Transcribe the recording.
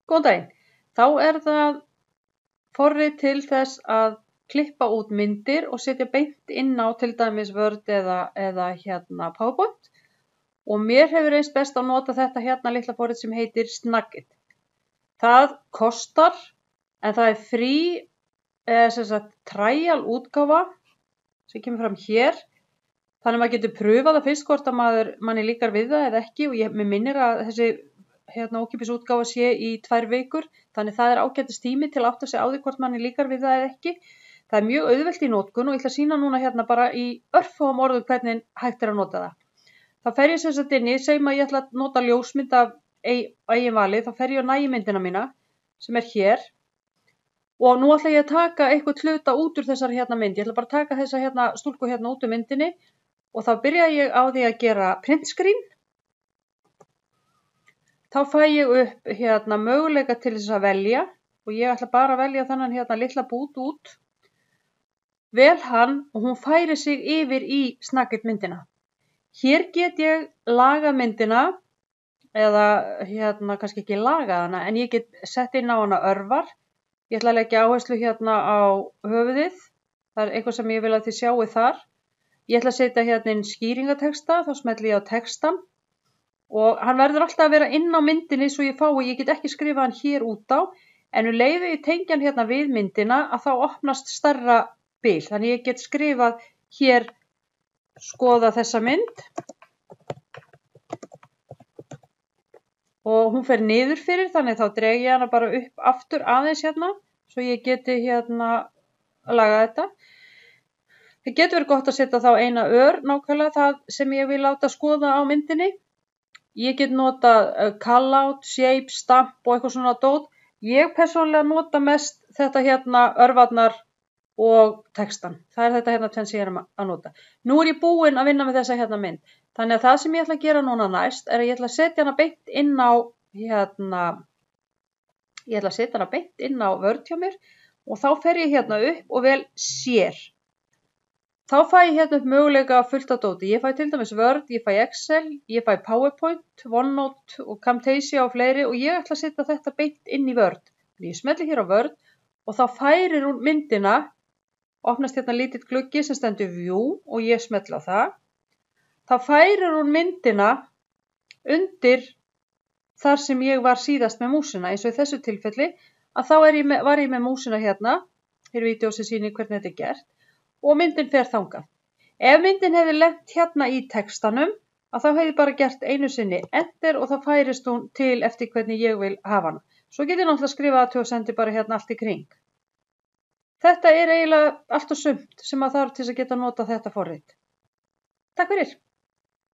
Góðan daginn. Þá það forrit til þess að klippa út myndir og setja beint inn á til dæmis Word eða PowerPoint. Og mér hefur reynst best að nota þetta litla forrit sem heitir Snagit. Það kostar, en það frí trial útgáfa sem kemur fram hér. Þannig maður getur pröfað það fyrst hvort að manni líkar við það eða ekki, og mér minnir að þessi ókeypis útgáfa sé í 2 vikur, þannig það ágætis tími til að átta sig á því hvort manni líkar við það eða ekki. Það mjög auðvelt í notkun og ég ætla að sýna núna bara í örfáum orðum hvernig hægt að nota það. Þá fer ég sem sagt inn í, segjum að ég ætla að nota ljósmynd af eigin vali, þá fer ég á nægimyndina mína sem hér. Og nú ætla ég að taka eitthvað hluta út úr þessar mynd. Ég ætla bara að taka þessa stúlku út úr myndinni og þá byrja ég á því að gera print screen. Þá fæ ég upp möguleika til þess að velja og ég ætla bara að velja þennan litla bút út. Vel hann og hún færi sig yfir í Snagit myndina. Hér get ég lagað myndina eða kannski ekki lagað hana, en ég get sett inn á hana örvar. Ég ætla að leggja áherslu á höfuðið. Það eitthvað sem ég vil að þið sjáu þar. Ég ætla að setja inn skýringateksta, þá smelli ég á textan. Og hann verður alltaf að vera inn á myndinni svo ég get ekki skrifað hann hér út á. En leiði ég tengja hann við myndina að þá opnast stærra bil. Þannig ég get skrifað hér, skoða þessa mynd. Og hún fer niður fyrir, þannig þá dreg ég hana bara upp aftur aðeins svo ég geti laga þetta. Það getur verið gott að setja þá eina nákvæmlega það sem ég vil láta skoða á myndinni. Ég get notað callout, shape, stamp og eitthvað svona dót. Ég persónulega nota mest þetta örvarnar og textan. Það þetta tvennt sem ég að nota. Nú ég búin að vinna með þessa mynd. Þannig að það sem ég ætla að gera núna næst að ég ætla að setja hana beint inn á ég ætla að setja hana beint inn á Word hjá mér og þá fer ég upp og vel sér. Þá fæ ég upp möguleika fullt af dóti. Ég fæ til dæmis Word, ég fæ Excel, ég fæ PowerPoint, OneNote og Camtasia og fleiri og ég ætla að setja þetta beint inn í Word. Ég smelli hér á Word og þá færir hún myndina, opnast lítill gluggi sem stendur View og ég smelli á það. Þá færir hún myndina undir þar sem ég var síðast með músina, eins og í þessu tilfelli, að þá var ég með músina hér er vídeó sem sýnir hvernig þetta gert, og myndin fer þangað. Ef myndin hefði lent í textanum, að þá hefði bara gert einu sinni Enter og þá færist hún til eftir hvernig ég vil hafa hana. Svo get ég náttúrulega skrifa athugasemdir bara allt í kring. Þetta eiginlega allt og sumt sem þarf til að geta nota þetta forrit. Takk fyrir.